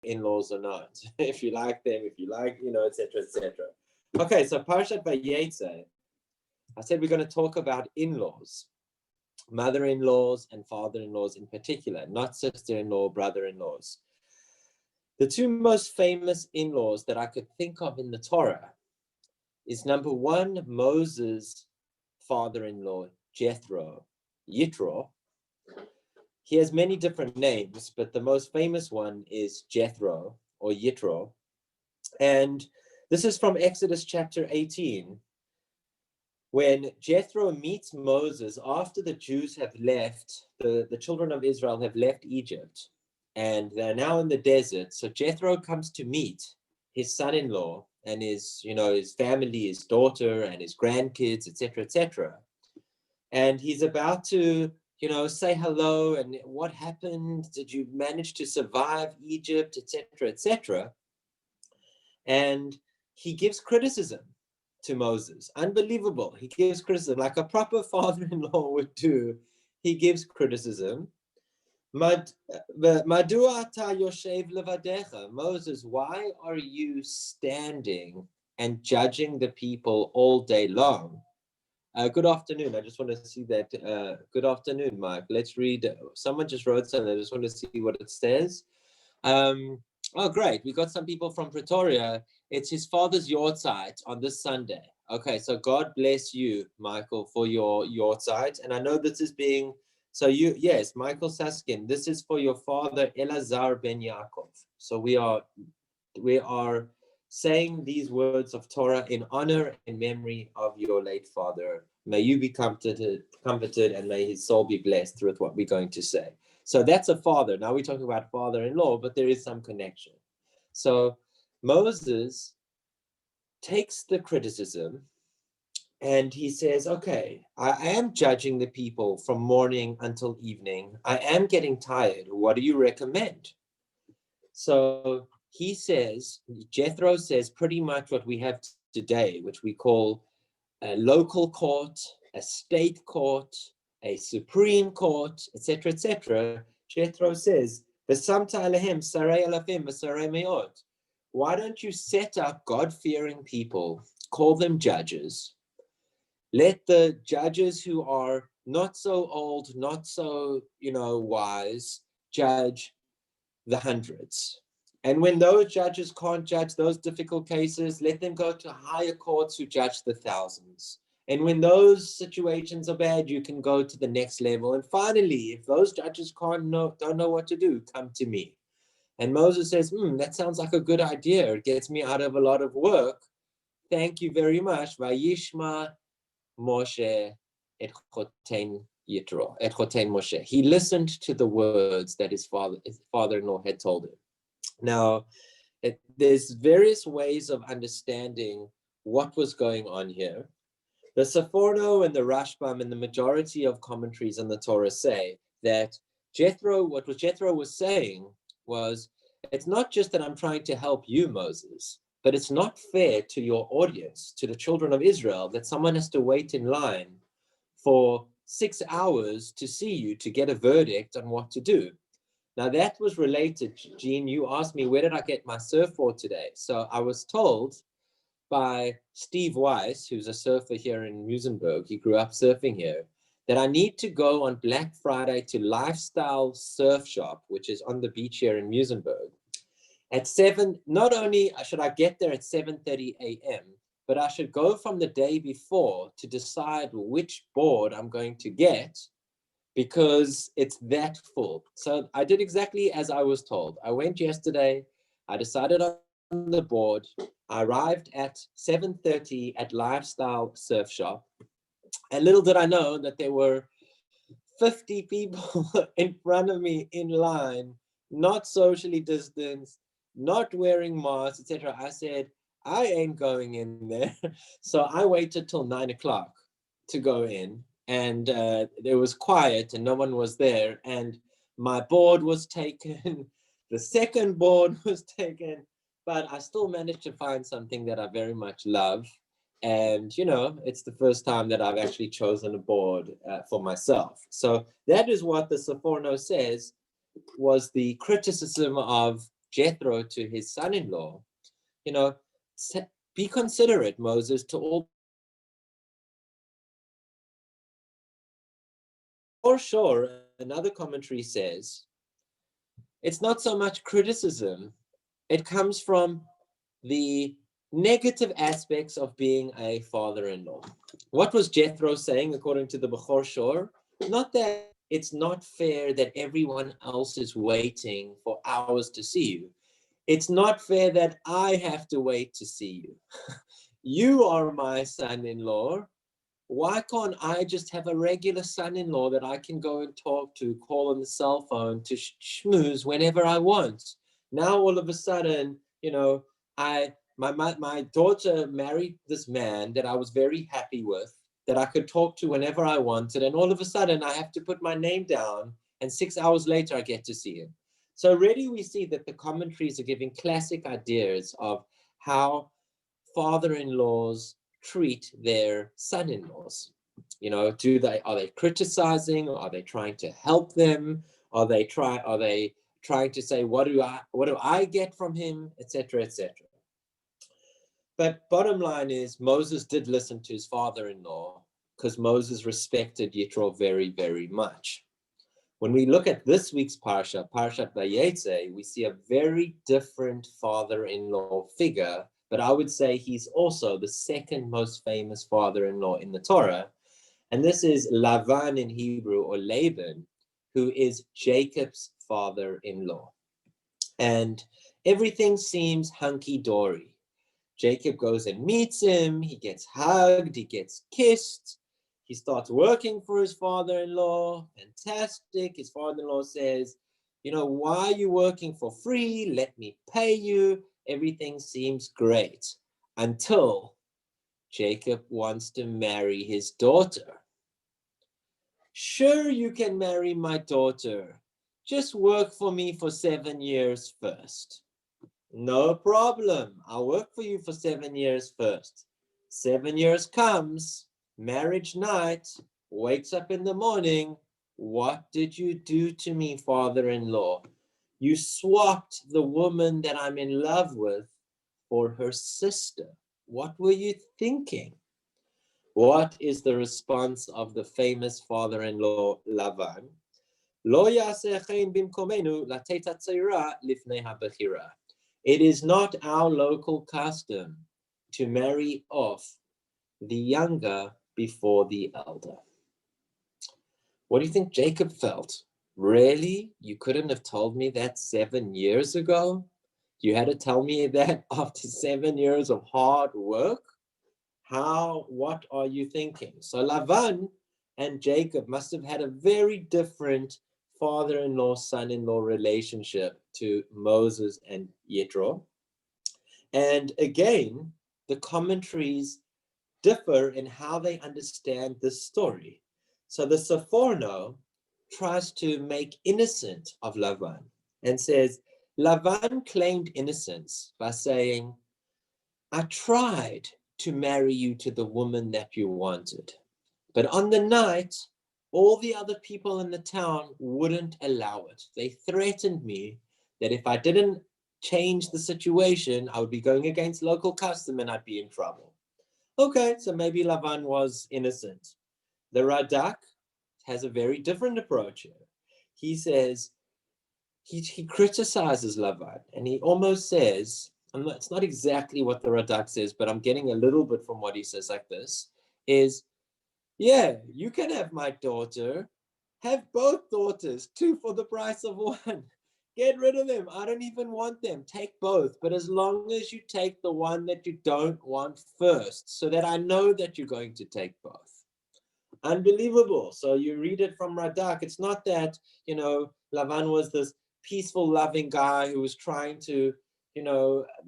in-laws or not, if you like them, if you like, etc., etc. Okay, so Parashat Vayetzei, I said we're going to talk about in-laws, mother-in-laws and father-in-laws in particular, not sister-in-law, brother-in-laws. The two most famous in-laws that I could think of in the Torah is number one, Moses' father-in-law, Jethro, Yitro. He has many different names, but the most famous one is Jethro or Yitro. And this is from Exodus chapter 18, when Jethro meets Moses after the Jews have left, the children of Israel have left Egypt, and they're now in the desert. So Jethro comes to meet his son-in-law and his family, his daughter and his grandkids, etc., etc. And he's about to, say hello and what happened? Did you manage to survive Egypt, etc., etc.? And he gives criticism to Moses. Unbelievable. He gives criticism like a proper father-in-law would do. He gives criticism. Moses, why are you standing and judging the people all day long? Good afternoon. I just want to see that. Good afternoon, Mike. Let's read. Someone just wrote something. I just want to see what it says. Oh, great. We got some people from Pretoria. It's his father's yahrzeit on this Sunday. Okay, so God bless you, Michael, for your yahrzeit. And I know this is being, yes, Michael Saskin, this is for your father, Elazar ben Yaakov. So we are saying these words of Torah in honor and memory of your late father. May you be comforted, and may his soul be blessed through what we're going to say. So that's a father. Now we're talking about father-in-law, but there is some connection. So Moses takes the criticism and he says, okay, I am judging the people from morning until evening. I am getting tired. What do you recommend? So he says, Jethro says pretty much what we have today, which we call a local court, a state court, a supreme court, etc., etc. Jethro says, why don't you set up God-fearing people, call them judges, let the judges who are not so old, not so, wise, judge the hundreds. And when those judges can't judge those difficult cases, let them go to higher courts who judge the thousands. And when those situations are bad, you can go to the next level. And finally, if those judges don't know what to do, come to me. And Moses says, that sounds like a good idea. It gets me out of a lot of work. Thank you very much. Vayishma Moshe et choten Yitro, et choten Moshe. He listened to the words that his father-in-law had told him. Now, there's various ways of understanding what was going on here. The Seforno and the Rashbam and the majority of commentaries on the Torah say that what Jethro was saying was, it's not just that I'm trying to help you, Moses, but it's not fair to your audience, to the children of Israel, that someone has to wait in line for 6 hours to see you to get a verdict on what to do. Now that was related, Jean, you asked me, where did I get my surfboard today? So I was told by Steve Weiss, who's a surfer here in Muizenberg, he grew up surfing here, that I need to go on Black Friday to Lifestyle Surf Shop, which is on the beach here in Muizenberg. At 7, not only should I get there at 7:30 a.m., but I should go from the day before to decide which board I'm going to get, because it's that full. So I did exactly as I was told. I went yesterday, I decided on the board, I arrived at 7:30 at Lifestyle Surf Shop, and little did I know that there were 50 people in front of me in line, not socially distanced, not wearing masks, etc. I said, I ain't going in there. So I waited till 9 o'clock to go in, and it was quiet and no one was there. And my board was taken, the second board was taken, but I still managed to find something that I very much love. And, it's the first time that I've actually chosen a board for myself. So that is what the Seforno says was the criticism of Jethro to his son-in-law, you know, be considerate, Moses, to all. For sure, another commentary says, it's not so much criticism, it comes from the negative aspects of being a father-in-law. What was Jethro saying according to the Bechor Shor? Not that it's not fair that everyone else is waiting for hours to see you. It's not fair that I have to wait to see you. You are my son-in-law. Why can't I just have a regular son-in-law that I can go and talk to, call on the cell phone to schmooze whenever I want? Now all of a sudden, my daughter married this man that I was very happy with, that I could talk to whenever I wanted, and all of a sudden I have to put my name down, and 6 hours later I get to see him. So already we see that the commentaries are giving classic ideas of how father-in-laws treat their son-in-laws. Are they criticizing? Are they trying to help them? Are they trying to say, what do I get from him, etc., etc.? But bottom line is, Moses did listen to his father-in-law because Moses respected Yitro very, very much. When we look at this week's Parashat Vayetzei, we see a very different father-in-law figure, but I would say he's also the second most famous father-in-law in the Torah. And this is Lavan in Hebrew, or Laban, who is Jacob's father-in-law. And everything seems hunky-dory. Jacob goes and meets him, he gets hugged, he gets kissed, he starts working for his father-in-law. Fantastic. His father-in-law says, why are you working for free? Let me pay you. Everything seems great. Until Jacob wants to marry his daughter. Sure, you can marry my daughter. Just work for me for 7 years first. No problem. I'll work for you for 7 years first. 7 years comes, marriage night, wakes up in the morning. What did you do to me, father-in-law? You swapped the woman that I'm in love with for her sister. What were you thinking? What is the response of the famous father-in-law Lavan? Lo yaseh chen bimkomenu latet hatzira lifnei habechira. It is not our local custom to marry off the younger before the elder. What do you think Jacob felt? Really? You couldn't have told me that 7 years ago? You had to tell me that after 7 years of hard work? What are you thinking? So Lavan and Jacob must have had a very different father-in-law, son-in-law relationship to Moses and Yitro. And again, the commentaries differ in how they understand this story. So the Seforno tries to make innocent of Lavan and says, Lavan claimed innocence by saying, I tried to marry you to the woman that you wanted, but on the night, all the other people in the town wouldn't allow it. They threatened me that if I didn't change the situation, I would be going against local custom and I'd be in trouble. Okay, so maybe Lavan was innocent. The Radak has a very different approach here. He says, he criticizes Lavan, and he almost says, it's not exactly what the Radak says, but I'm getting a little bit from what he says like this, is, yeah, you can have my daughter, have both daughters, 2 for the price of 1. Get rid of them. I don't even want them. Take both. But as long as you take the one that you don't want first, so that I know that you're going to take both. Unbelievable. So you read it from Radak. It's not that, Lavan was this peaceful, loving guy who was trying to,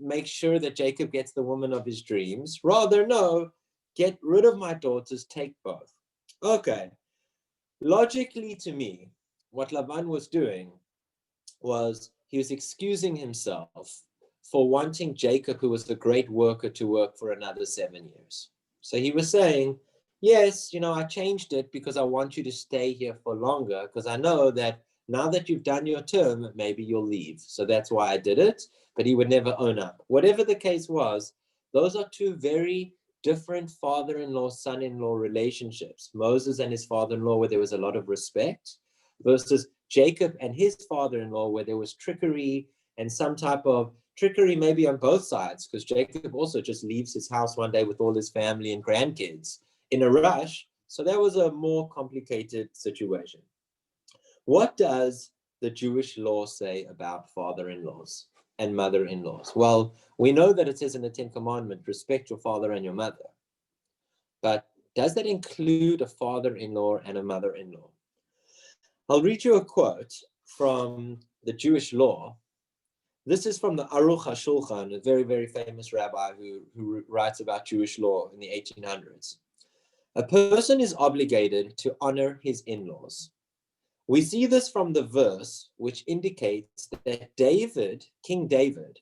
make sure that Jacob gets the woman of his dreams. Rather, no, get rid of my daughters, take both. Okay. Logically, to me, what Lavan was doing was he was excusing himself for wanting Jacob, who was the great worker, to work for another 7 years. So he was saying, yes, I changed it because I want you to stay here for longer, because I know that Now that you've done your term, maybe you'll leave. So that's why I did it. But he would never own up. Whatever the case was, those are two very different father-in-law, son-in-law relationships. Moses and his father-in-law, where there was a lot of respect, versus Jacob and his father-in-law, where there was trickery and some type of trickery maybe on both sides, because Jacob also just leaves his house one day with all his family and grandkids in a rush. So that was a more complicated situation. What does the Jewish law say about father-in-laws and mother-in-laws? Well, we know that it says in the Ten Commandments, respect your father and your mother. But does that include a father-in-law and a mother-in-law? I'll read you a quote from the Jewish law. This is from the Aruch HaShulchan, a very, very famous rabbi who writes about Jewish law in the 1800s. A person is obligated to honor his in-laws. We see this from the verse, which indicates that David, King David,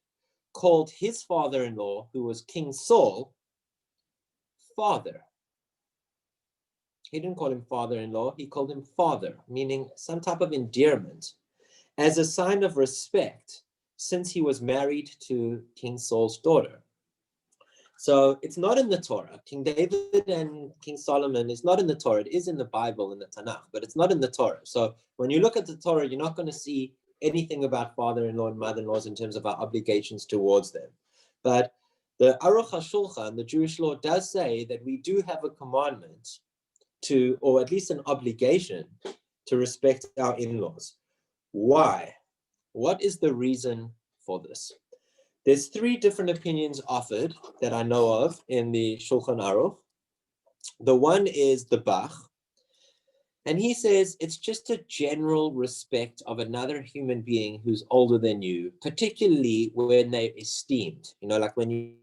called his father-in-law, who was King Saul, father. He didn't call him father-in-law, he called him father, meaning some type of endearment, as a sign of respect, since he was married to King Saul's daughter. So it's not in the Torah. King David and King Solomon is not in the Torah. It is in the Bible, in the Tanakh, but it's not in the Torah. So when you look at the Torah, you're not going to see anything about father-in-law and mother-in-laws in terms of our obligations towards them. But the Aruch HaShulchan, the Jewish law, does say that we do have a commandment to, or at least an obligation to respect our in-laws. Why? What is the reason for this? There's three different opinions offered that I know of in the Shulchan Aruch. The one is the Bach, and he says it's just a general respect of another human being who's older than you, particularly when they're esteemed. You know, like when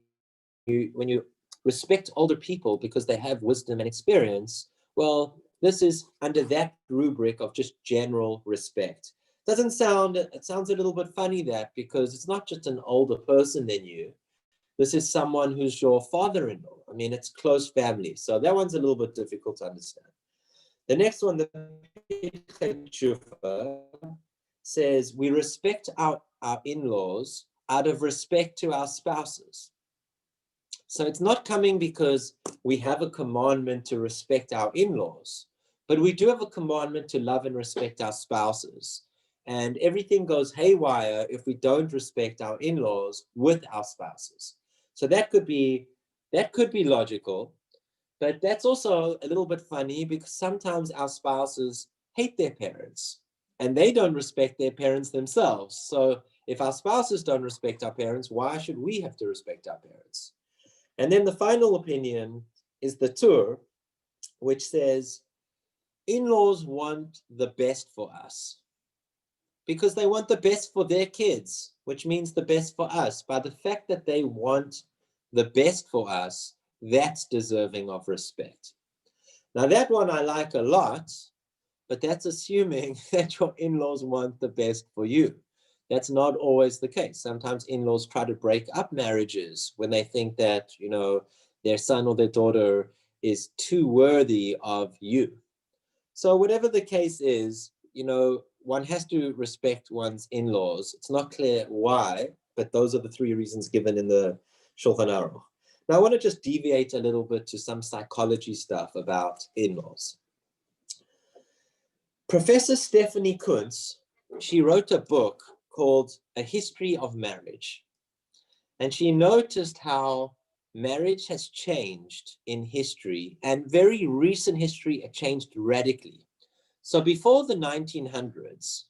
you respect older people because they have wisdom and experience. Well, this is under that rubric of just general respect. It sounds a little bit funny that, because it's not just an older person than you. This is someone who's your father-in-law. I mean, it's close family. So that one's a little bit difficult to understand. The next one, the Pirkei Tshuva, says we respect our in-laws out of respect to our spouses. So it's not coming because we have a commandment to respect our in-laws, but we do have a commandment to love and respect our spouses. And everything goes haywire if we don't respect our in-laws with our spouses. So that could be logical, but that's also a little bit funny because sometimes our spouses hate their parents and they don't respect their parents themselves. So if our spouses don't respect our parents, why should we have to respect our parents? And then the final opinion is the Tur, which says in-laws want the best for us because they want the best for their kids, which means the best for us. By the fact that they want the best for us, that's deserving of respect. Now that one I like a lot, but that's assuming that your in-laws want the best for you. That's not always the case. Sometimes in-laws try to break up marriages when they think that, you know, their son or their daughter is too worthy of you. So whatever the case is, you know, one has to respect one's in-laws. It's not clear why, but those are the three reasons given in the Shulchan Aruch. Now I want to just deviate a little bit to some psychology stuff about in-laws. Professor Stephanie Kuntz, she wrote a book called A History of Marriage. And she noticed how marriage has changed in history, and very recent history, it changed radically. So before the 1900s,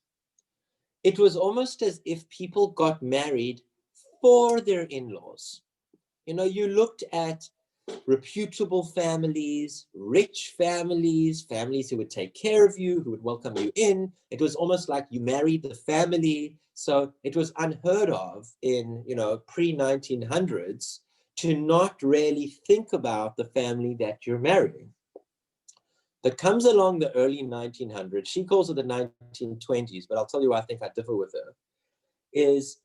it was almost as if people got married for their in-laws. You know, you looked at reputable families, rich families, families who would take care of you, who would welcome you in. It was almost like you married the family. So it was unheard of in, you know, pre-1900s to not really think about the family that you're marrying. But comes along the early 1900s, she calls it the 1920s, but I'll tell you why I think I differ with her, is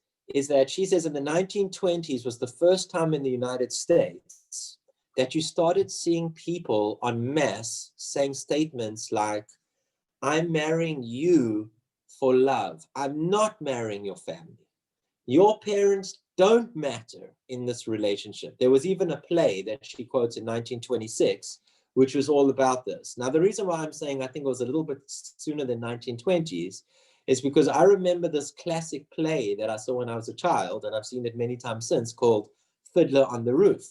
that she says in the 1920s was the first time in the United States that you started seeing people en masse saying statements like, I'm marrying you for love. I'm not marrying your family. Your parents don't matter in this relationship. There was even a play that she quotes in 1926, which was all about this. Now, the reason why I'm saying I think it was a little bit sooner than 1920s is because I remember this classic play that I saw when I was a child, and I've seen it many times since, called Fiddler on the Roof.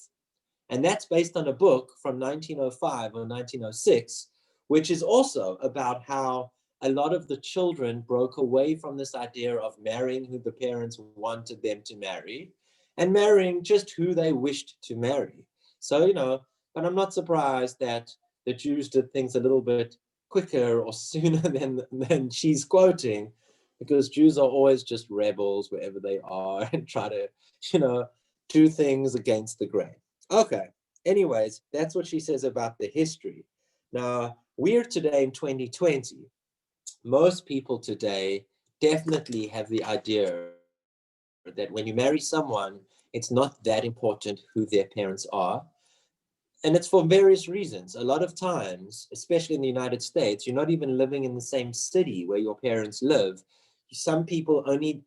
And that's based on a book from 1905 or 1906, which is also about how a lot of the children broke away from this idea of marrying who the parents wanted them to marry and marrying just who they wished to marry. So, but I'm not surprised that the Jews did things a little bit quicker or sooner than she's quoting, because Jews are always just rebels wherever they are and try to, do things against the grain. Okay, anyways, that's what she says about the history. Now, we're today in 2020. Most people today definitely have the idea that when you marry someone, it's not that important who their parents are. And it's for various reasons. A lot of times, especially in the United States, you're not even living in the same city where your parents live. Some people only,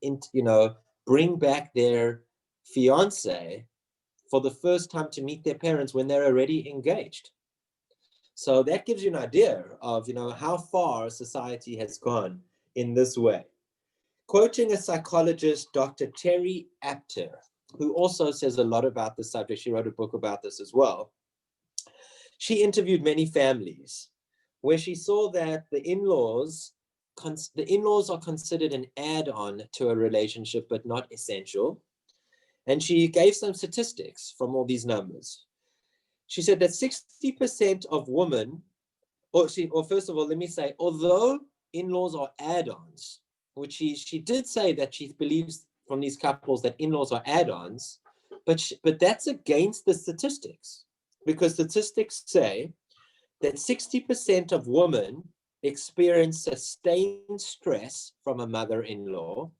bring back their fiance for the first time to meet their parents when they're already engaged. So that gives you an idea of, how far society has gone in this way. Quoting a psychologist, Dr. Terry Apter, who also says a lot about this subject, she wrote a book about this as well. She interviewed many families where she saw that the in-laws are considered an add-on to a relationship, but not essential. And she gave some statistics from all these numbers. She said that 60% of women, or first of all, let me say, although in-laws are add-ons, which she did say that she believes from these couples that in-laws are add-ons, but that's against the statistics, because statistics say that 60% of women experience sustained stress from a mother-in-law.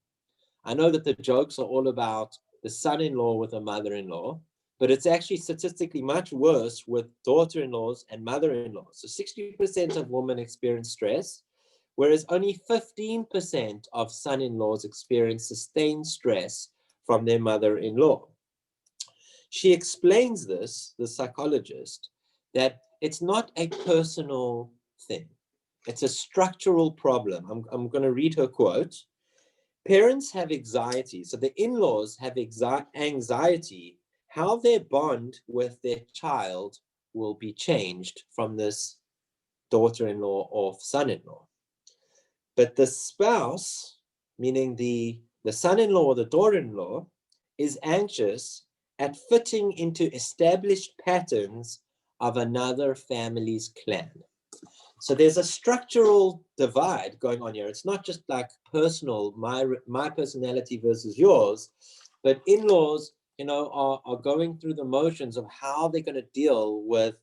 I know that the jokes are all about the son-in-law with a mother-in-law, but it's actually statistically much worse with daughter-in-laws and mother-in-laws. So 60% of women experience stress, whereas only 15% of son-in-laws experience sustained stress from their mother-in-law. She explains this, the psychologist, that it's not a personal thing. It's a structural problem. I'm going to read her quote. Parents have anxiety. So the in-laws have anxiety how their bond with their child will be changed from this daughter-in-law or son-in-law. But the spouse, meaning the son-in-law or the daughter-in-law, is anxious at fitting into established patterns of another family's clan. So there's a structural divide going on here. It's not just like personal, my personality versus yours, but in-laws, are going through the motions of how they're going to deal with,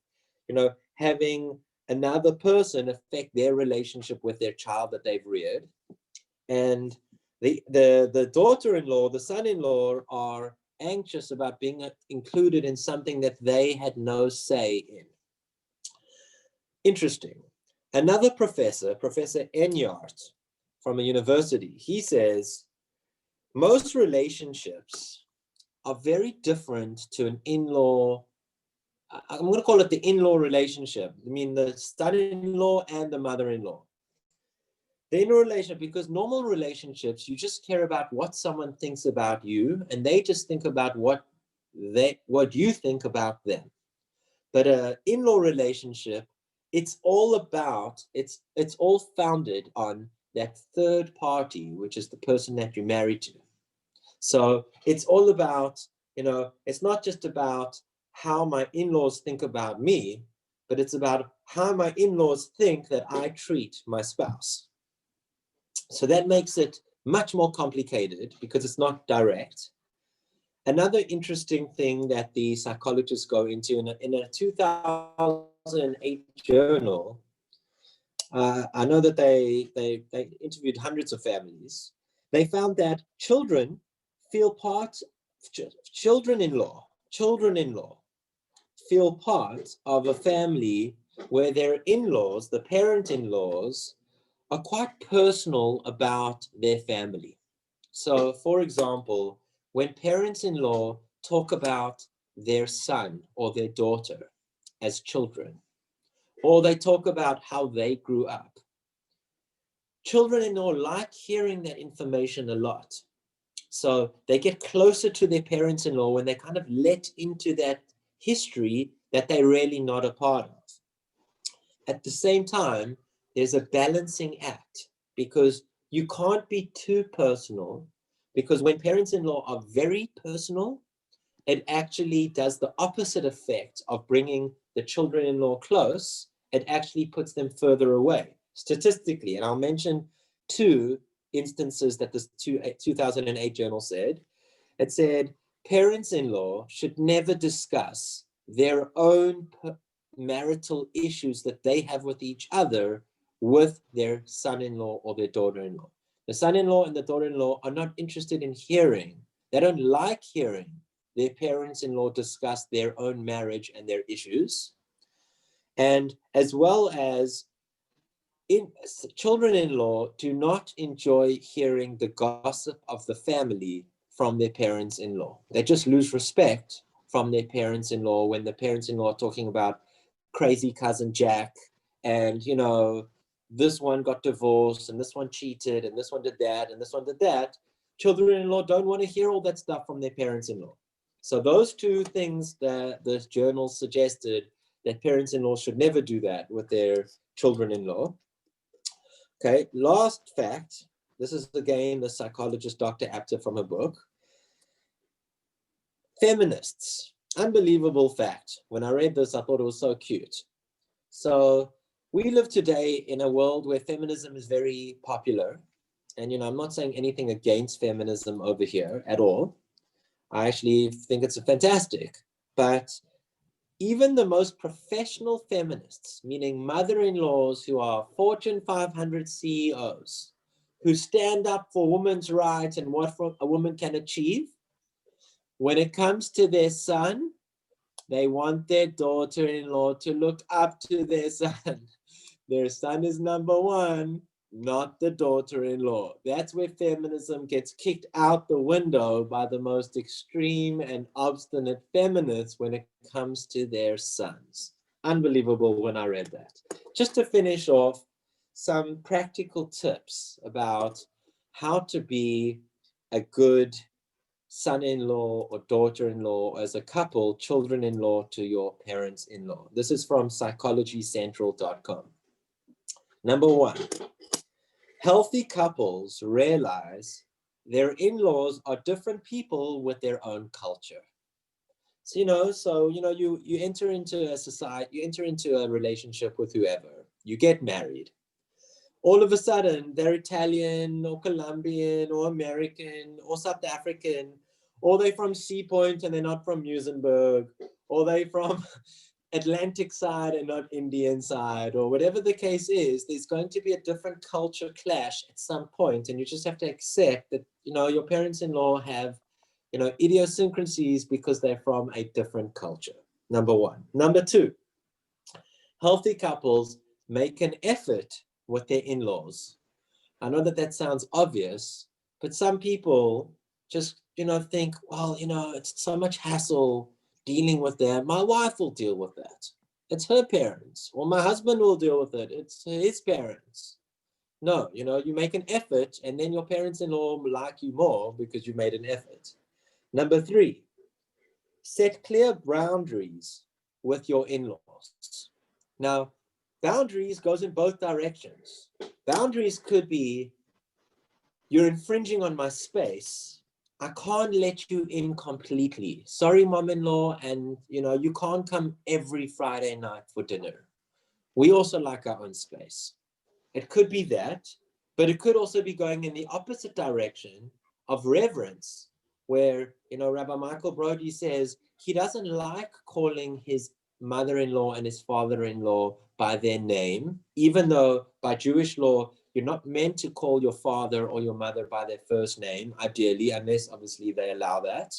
having another person affect their relationship with their child that they've reared. And the daughter-in-law, the son-in-law are anxious about being included in something that they had no say in. Interesting. Another professor, Professor Enyart from a university, he says, most relationships are very different to an in-law. I'm going to call it the in-law relationship. I mean, the son-in-law and the mother-in-law. The in-law relationship, because normal relationships, you just care about what someone thinks about you, and they just think about what you think about them. But an in-law relationship, it's all founded on that third party, which is the person that you're married to. So it's all about, it's not just about how my in-laws think about me, but it's about how my in-laws think that I treat my spouse. So that makes it much more complicated because it's not direct. Another interesting thing that the psychologists go into in a 2008 journal, I know that they interviewed hundreds of families. They found that children feel children-in-law feel part of a family where their in-laws, the parent-in-laws, are quite personal about their family. So, for example, when parents-in-law talk about their son or their daughter as children, or they talk about how they grew up, children-in-law like hearing that information a lot. So they get closer to their parents-in-law when they kind of let into that history that they're really not a part of. At the same time, there's a balancing act because you can't be too personal, because when parents-in-law are very personal, it actually does the opposite effect of bringing the children-in-law close. It actually puts them further away statistically. And I'll mention two instances that this 2008 journal said. It said parents-in-law should never discuss their own marital issues that they have with each other with their son-in-law or their daughter-in-law. The son-in-law and the daughter-in-law are not interested in hearing. They don't like hearing their parents-in-law discuss their own marriage and their issues. And as well as children-in-law do not enjoy hearing the gossip of the family from their parents-in-law. They just lose respect from their parents-in-law when the parents-in-law are talking about crazy cousin Jack and, you know, this one got divorced and this one cheated and this one did that and this one did that. Children-in-law don't want to hear all that stuff from their parents-in-law. So those two things that the journal suggested, that parents-in-law should never do that with their children-in-law. Okay, last fact. This is again the psychologist Dr. Apter from a book. Feminists, unbelievable fact. When I read this, I thought it was so cute. So we live today in a world where feminism is very popular. And, you know, I'm not saying anything against feminism over here at all. I actually think it's fantastic. But even the most professional feminists, meaning mother-in-laws who are Fortune 500 CEOs, who stand up for women's rights and what a woman can achieve, when it comes to their son, they want their daughter-in-law to look up to their son. Their son is number one, not the daughter-in-law. That's where feminism gets kicked out the window by the most extreme and obstinate feminists when it comes to their sons. Unbelievable when I read that. Just to finish off, some practical tips about how to be a good son-in-law or daughter-in-law, as a couple, children-in-law to your parents-in-law. This is from psychologycentral.com. Number one, healthy couples realize their in-laws are different people with their own culture. So, you enter into a society, you enter into a relationship with whoever, you get married. All of a sudden, they're Italian or Colombian or American or South African, or they're from Sea Point and they're not from Muizenberg, or they're from Atlantic side and not Indian side, or whatever the case is. There's going to be a different culture clash at some point, and you just have to accept that, your parents-in-law have, idiosyncrasies because they're from a different culture. Number one. Number two, healthy couples make an effort with their in-laws. I know that sounds obvious, but some people just, think, well, it's so much hassle dealing with them. My wife will deal with that. It's her parents. Or my husband will deal with it. It's his parents. No, you make an effort and then your parents-in-law like you more because you made an effort. Number three, set clear boundaries with your in-laws. Now, boundaries goes in both directions. Boundaries could be, you're infringing on my space. I can't let you in completely. Sorry, mom-in-law, and you can't come every Friday night for dinner. We also like our own space. It could be that, but it could also be going in the opposite direction of reverence, where, Rabbi Michael Brody says he doesn't like calling his mother-in-law and his father-in-law by their name, even though by Jewish law, you're not meant to call your father or your mother by their first name, ideally, unless obviously they allow that.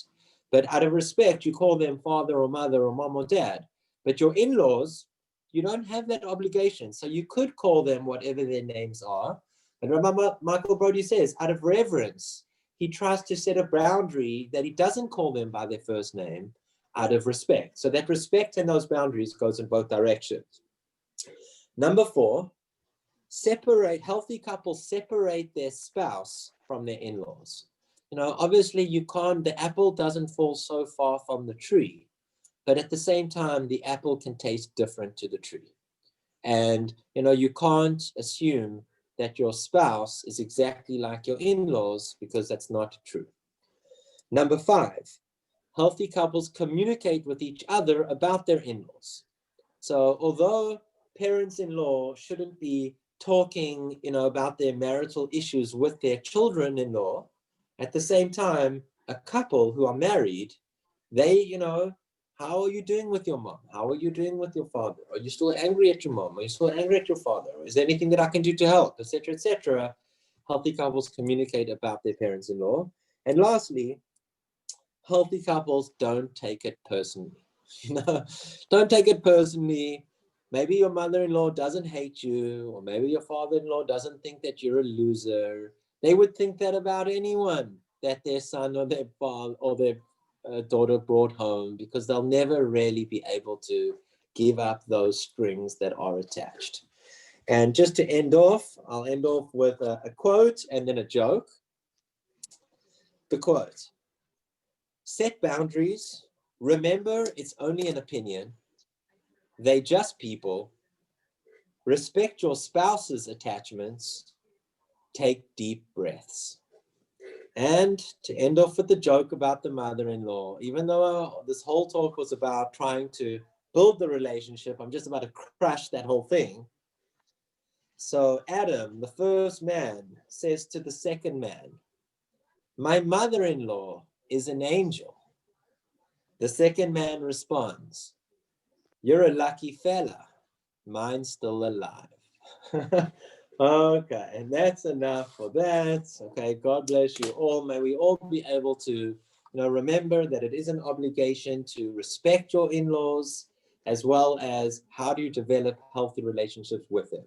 But out of respect, you call them father or mother or mom or dad. But your in-laws, you don't have that obligation. So you could call them whatever their names are. And Rabbi Michael Brody says, out of reverence, he tries to set a boundary that he doesn't call them by their first name out of respect. So that respect and those boundaries goes in both directions. Number 4, healthy couples separate their spouse from their in-laws. Obviously the apple doesn't fall so far from the tree, but at the same time, the apple can taste different to the tree. And, you can't assume that your spouse is exactly like your in-laws, because that's not true. Number 5, healthy couples communicate with each other about their in-laws. So although parents-in-law shouldn't be talking, about their marital issues with their children-in-law, at the same time, a couple who are married, they, how are you doing with your mom? How are you doing with your father? Are you still angry at your mom? Are you still angry at your father? Is there anything that I can do to help, etc., etc.? Healthy couples communicate about their parents-in-law. And lastly, healthy couples don't take it personally. Don't take it personally. Maybe your mother-in-law doesn't hate you, or maybe your father-in-law doesn't think that you're a loser. They would think that about anyone that their son or their father or their daughter brought home, because they'll never really be able to give up those strings that are attached. And just to end off, I'll end off with a quote and then a joke. The quote: set boundaries. Remember, it's only an opinion. They just people. Respect your spouse's attachments. Take deep breaths. And to end off with the joke about the mother-in-law, even though this whole talk was about trying to build the relationship, I'm just about to crush that whole thing. So Adam, the first man, says to the second man, my mother-in-law is an angel. The second man responds, you're a lucky fella. Mine's still alive. Okay, and that's enough for that. Okay, God bless you all. May we all be able to, remember that it is an obligation to respect your in-laws, as well as how do you develop healthy relationships with them.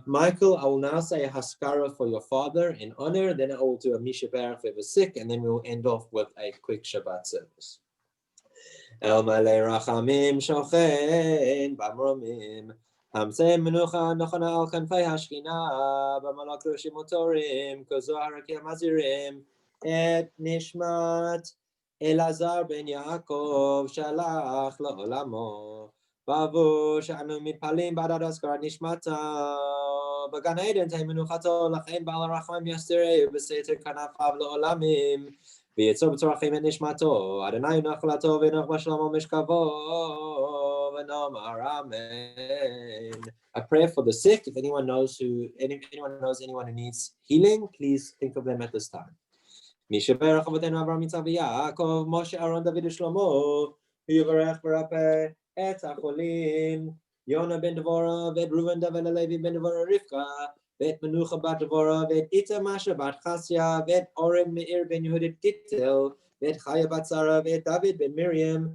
Michael, I will now say a haskara for your father in honor. Then I will do a Misha Bar if ever sick, and then we'll end off with a quick Shabbat service. El Malay Rachamim Shochen Bamromim Hamsem Menucha Nochana Al Kanfei Hashkina Bamalak Roshim Motorim Kozohar Mazirim Et Nishmat Elazar Ben Yaakov Shalach La'olamo Bavu Sha'anu Mitpalim Badad Askar Nishmata Bagan Eden Tay Menuchato Lachen Bal Rachamim Yasterei Beseter Kanafav La'olamim ויצור בצורכים את נשמתו, אדוני נחלתו ונח בשלום ומשכבו, ונאמר amen. A prayer for the sick. If anyone knows anyone who needs healing, please think of them at this time. מי שברך אבותינו אברהם יצחק ויעקב, משה אהרון דוד ושלמה, ויברך ורפא את החולים, יונה בן דבורה, ואת ראובן דוד הלוי בן דבורה רבקה, ואת מנוחה בת דבורה, ואת איתמשה בת חסיה, ואת אורן מאיר בן יהודית גיטל, ואת חיה בת שרה, ואת דוד בן מרים,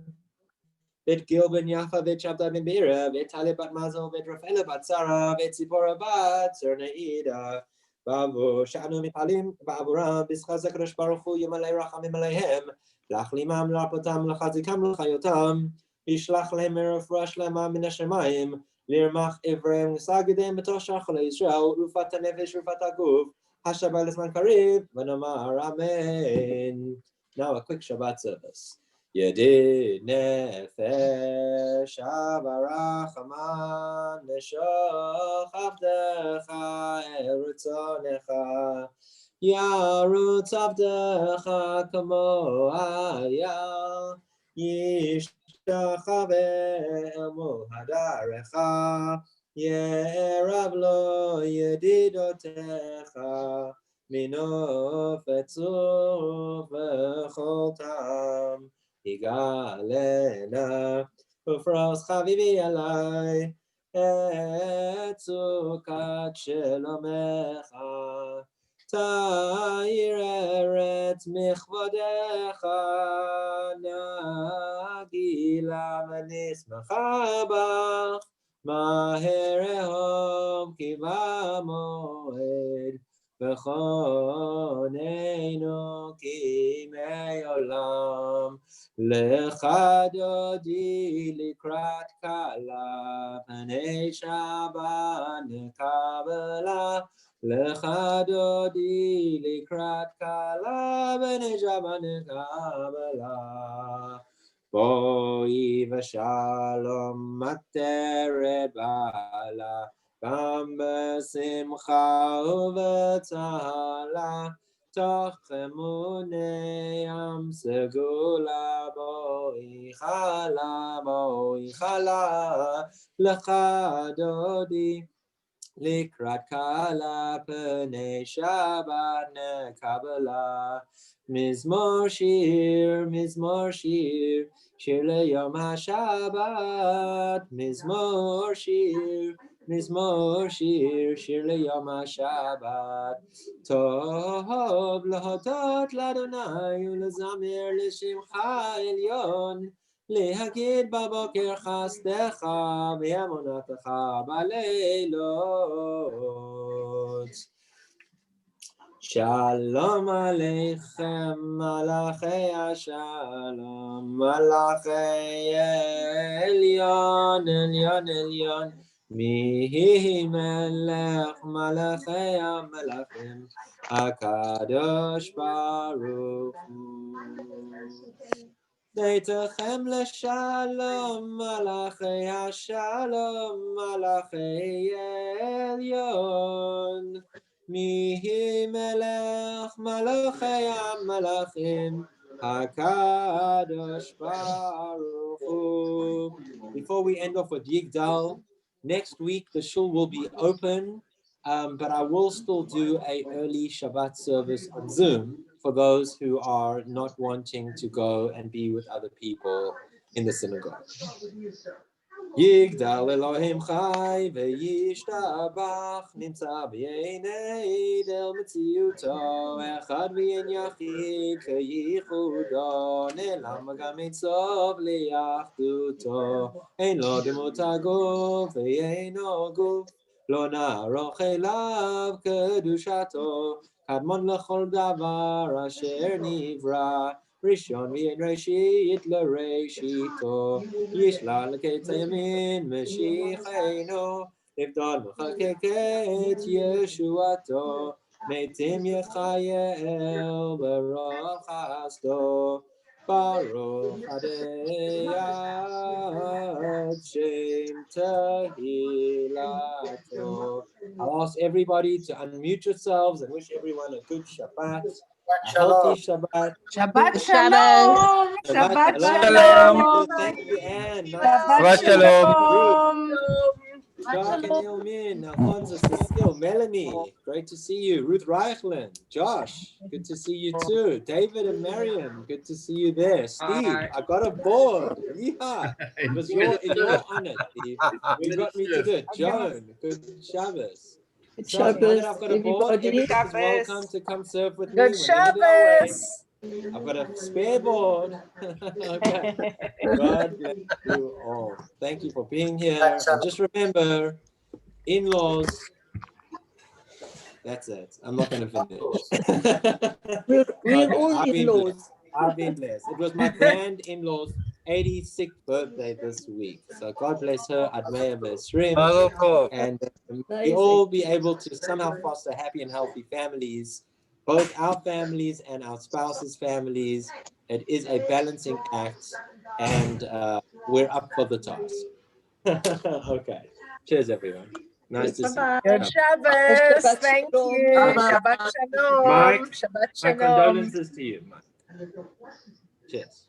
ואת גיל בן יפה, ואת שבתאי בן בירה, ואת טליה בת מזל, ואת רפאלה בת שרה, ואת ציפורה בת צרנאידה, בעבור שאנו מתפללים בעבורם, בזכות הקדוש ברוך הוא ימלא רחמים עליהם, להחלימם, להרפאתם, לחזקם, לחיותם, ישלח להם רפואה שלמה מן השמיים, לרמח עבריהם וסגדיהם בתוך שאר חולי ישראל, רפואת הנפש ורפואת הגוף, השבת לזמן קריב, ונאמר אמן. Now a quick Shabbat service. ידיד נפש אברחמן נשוך עבדך אל רצונך ירוץ עבדך כמו אייל ישתחווה אל מוהדרך ירב לו ידידותיך מנוף עצוב וכל טעם יגאלנה ופרוס חביבי עלי את סוכת שלומך תאיר ארץ מכבודך נגילה ונשמחה בך מהרהום כי במועד, וכוננו כימי עולם. לך דודי לקראת כלה, פני שבת נקבלה. לך דודי לקראת כלה, פני שבת נקבלה. בואי ושלום עטרת בעלה, גם בשמחה ובצהלה. תוך אמוני עם סגולה, בואי חלה, בואי חלה. לך דודי לקראת כלה, פני שבת נקבלה. מזמור שיר, מזמור שיר, שיר ליום השבת. מזמור שיר, מזמור שיר, שיר ליום השבת. טוב להודות לאדוני ולזמר לשמך עליון, להגיד בבוקר חסדך ואמונתך בלילות. שלום עליכם מלאכי השלום, מלאכי עליון, עליון, עליון. מי מלך מלאכי המלאכים, הקדוש ברוך הוא. ביתכם לשלום, מלאכי השלום, מלאכי עליון. מי מלך מלאכי המלאכים, הקדוש ברוך הוא. Before we end off with Yigdal, next week the shul will be open, but I will still do an early Shabbat service on Zoom for those who are not wanting to go and be with other people in the synagogue. יגדל אלוהים חי וישתבח, נמצא בעיני דל מציאותו, אחד ואין יחיד כייחודו, נעלם גם מצוב לאחדותו, אין לו דמות הגוף ואינו גוף, לא נערוך אליו קדושתו, קדמון לכל דבר אשר נברא, ראשון ואין ראשית לראשיתו, ישלל קץ הימין משיחנו, נבדל מחקק את ישועתו, מתים יחייל ברוך חסדו, ברוך עדי עד שם תהילתו. I'll ask everybody to unmute yourselves and wish everyone a good Shabbat. A healthy Shabbat. Shabbat shalom. Shabbat shalom. Thank you, Anne. Shabbat shalom. Jacques and Ilmin, Alfonso, Cecile, Melanie, great to see you. Ruth Reichlin, Josh, good to see you too. David and Mariam, good to see you there. Steve, I got a board. Yeah, it was your honor, Steve. You got me to do it. Joan, good Shabbos. So now that I've got a board, everybody's welcome to come serve with me. Good Shabbos. I've got a spare board. Okay. God bless you all. Thank you for being here. And just remember, in-laws, that's it. I'm not going to finish. We're all in-laws. I've been blessed. It was my grand-in-law's 86th birthday this week. So God bless her. Admea Vesrim. And we all be able to somehow foster happy and healthy families, both our families and our spouses' families. It is a balancing act, and we're up for the task. Okay. Cheers, everyone. Nice to see you. Good Shabbos. Thank you. Shabbat shalom. Mike, Shabbat my shalom. condolences to you, Mike. Cheers.